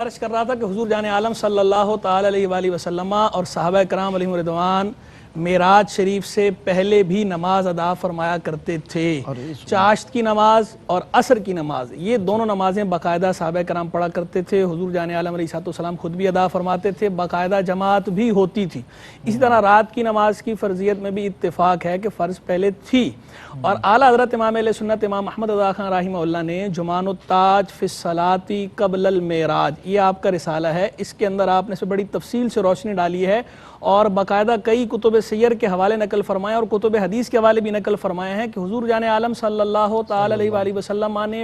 عرض کر رہا تھا کہ حضور جان عالم صلی اللہ تعالی علیہ وآلہ وسلم اور صحابہ کرام علیہم رضوان معراج شریف سے پہلے بھی نماز ادا فرمایا کرتے تھے۔ چاشت کی نماز اور عصر کی نماز، یہ دونوں نمازیں باقاعدہ صحابہ کرام پڑھا کرتے تھے۔ حضور جان عالم علیہ السلام خود بھی ادا فرماتے تھے، باقاعدہ جماعت بھی ہوتی تھی۔ اسی طرح رات کی نماز کی فرضیت میں بھی اتفاق ہے کہ فرض پہلے تھی، اور اعلیٰ حضرت امام اہل سنت امام احمد رضا خان رحمہ اللہ نے جمان التاج فی الصلاۃ قبل المعراج، یہ آپ کا رسالہ ہے، اس کے اندر آپ نے سے بڑی تفصیل سے روشنی ڈالی ہے، اور باقاعدہ کئی کتب سیر کے حوالے نقل فرمائے اور کتب حدیث کے حوالے بھی نقل فرمائے ہیں کہ حضور جان عالم صلی اللہ تعالی علیہ وآلہ وسلم نے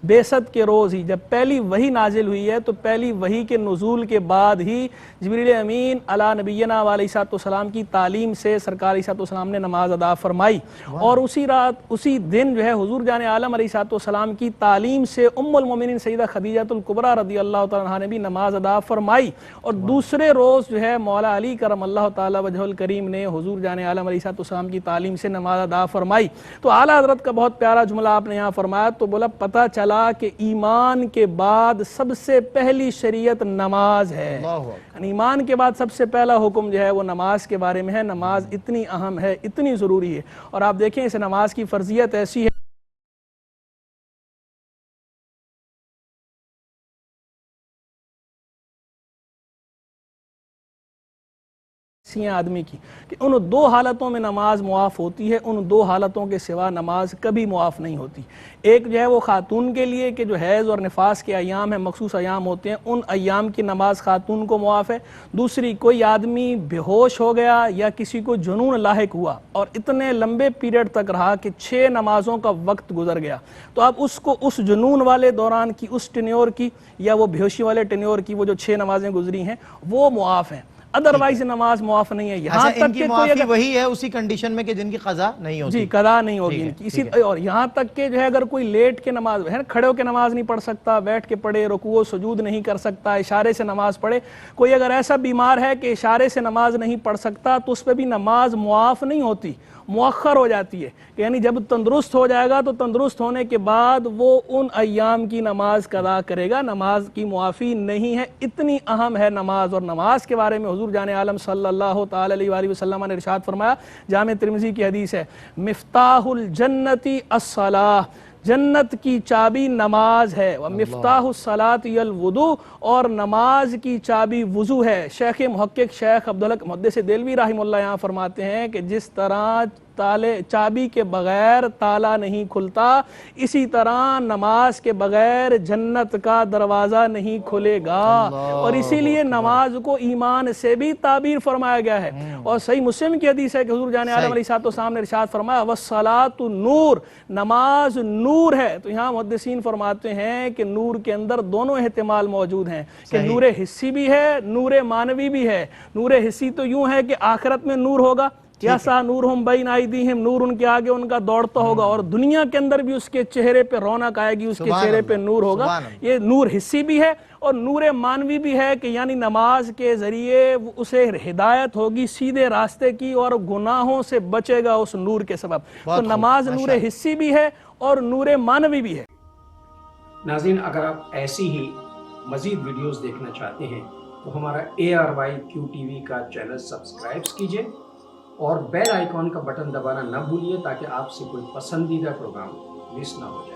بعثت کے روز ہی جب پہلی وحی نازل ہوئی ہے تو پہلی وحی کے نزول کے بعد ہی جبریل امین علی نبینا علیہ السلام کی تعلیم سے سرکار علیہ السلام نے نماز ادا فرمائی، اور اسی رات اسی دن جو ہے حضور جان عالم علیہ السلام کی تعلیم سے ام المومنین سیدہ خدیجہ الکبریٰ رضی اللہ تعالیٰ عنہا نے بھی نماز ادا فرمائی، اور دوسرے روز جو ہے مولا علی کرم اللہ تعالیٰ وجہ الکریم نے حضور جان عالم علیہ السلام کی تعلیم سے نماز ادا فرمائی۔ تو اعلیٰ حضرت کا بہت پیارا جملہ آپ نے یہاں فرمایا، تو بولا پتہ چلا کہ ایمان کے بعد سب سے پہلی شریعت نماز ہے، یعنی ایمان کے بعد سب سے پہلا حکم جو ہے وہ نماز کے بارے میں ہے۔ نماز اتنی اہم ہے، اتنی ضروری ہے، اور آپ دیکھیں اس نماز کی فرضیت ایسی ہے آدمی کی کہ ان دو حالتوں میں نماز معاف ہوتی ہے، ان دو حالتوں کے سوا نماز کبھی معاف نہیں ہوتی۔ ایک جو ہے وہ خاتون کے لیے کہ جو حیض اور نفاس کے ایام ہیں، مخصوص ایام ہوتے ہیں، ان ایام کی نماز خاتون کو معاف ہے۔ دوسری، کوئی آدمی بے ہوش ہو گیا یا کسی کو جنون لاحق ہوا اور اتنے لمبے پیریڈ تک رہا کہ 6 نمازوں کا وقت گزر گیا، تو اب اس کو اس جنون والے دوران کی، اس ٹینیور کی، یا وہ بےہوشی والے ٹینیور کی وہ جو 6 نمازیں گزری ہیں وہ معاف ہیں، ادروائز نماز معاف نہیں ہے۔ یہاں تک کہ کوئی اگر وہی ہے اسی کنڈیشن میں کہ جن کی قضا نہیں ہوتی، جی قضا نہیں ہوگی ان کی، اسی اور یہاں تک کہ جو ہے اگر کوئی لیٹ کے نماز ہے، کھڑے ہو کے نماز نہیں پڑھ سکتا، بیٹھ کے پڑھے، رکوع و سجود نہیں کر سکتا، اشارے سے نماز پڑھے، کوئی اگر ایسا بیمار ہے کہ اشارے سے نماز نہیں پڑھ سکتا تو اس پہ بھی نماز معاف نہیں ہوتی، مؤخر ہو جاتی ہے، یعنی جب تندرست ہو جائے گا تو تندرست ہونے کے بعد وہ ان ایام کی نماز قضا کرے گا، نماز کی معافی نہیں ہے۔ اتنی اہم ہے نماز، اور نماز کے بارے میں حضور جان عالم صلی اللہ تعالی علیہ وآلہ وسلم نے ارشاد فرمایا، جامع ترمذی کی حدیث ہے، مفتاح الجنت الصلاۃ، جنت کی چابی نماز ہے، ومفتاح الصلاۃ الوضوء، اور نماز کی چابی وضو ہے۔ شیخ محقق شیخ عبدالحق محدث دہلوی رحمہ اللہ یہاں فرماتے ہیں کہ جس طرح چابی کے بغیر تالا نہیں کھلتا، اسی طرح نماز کے بغیر جنت کا دروازہ نہیں کھلے گا، اور اسی لیے نماز کو ایمان سے بھی تعبیر فرمایا گیا ہے۔ اور صحیح مسلم کی حدیث ہے کہ حضور جان عالم علیہ السلام نے ارشاد فرمایا، وَالصَّلَاةُ نور، نماز نور ہے۔ تو یہاں محدثین فرماتے ہیں کہ نور کے اندر دونوں احتمال موجود ہیں، کہ نور حسی بھی ہے، نور معنوی بھی ہے۔ نور حسی تو یوں ہے کہ آخرت میں نور ہوگا، یسعی نورہم بین ایدیہم، نور ان کے آگے ان کا دوڑتا ہوگا، اور دنیا کے اندر بھی اس کے چہرے پہ رونق آئے گی، اس کے چہرے پہ نور ہوگا۔ یہ نور حسی بھی ہے اور نور معنوی بھی ہے، کہ یعنی نماز کے ذریعے اسے ہدایت ہوگی سیدھے راستے کی، اور گناہوں سے بچے گا اس نور کے سبب۔ تو نماز نور حسی بھی ہے اور نور معنوی بھی ہے۔ ناظرین، اگر آپ ایسی ہی مزید ویڈیوز دیکھنا چاہتے ہیں تو ہمارا ARYQ کا چینل سبسکرائب کیجئے اور بیل آئیکن کا بٹن دبانا نہ بھولیے، تاکہ آپ سے کوئی پسندیدہ پروگرام مس نہ ہو جائے۔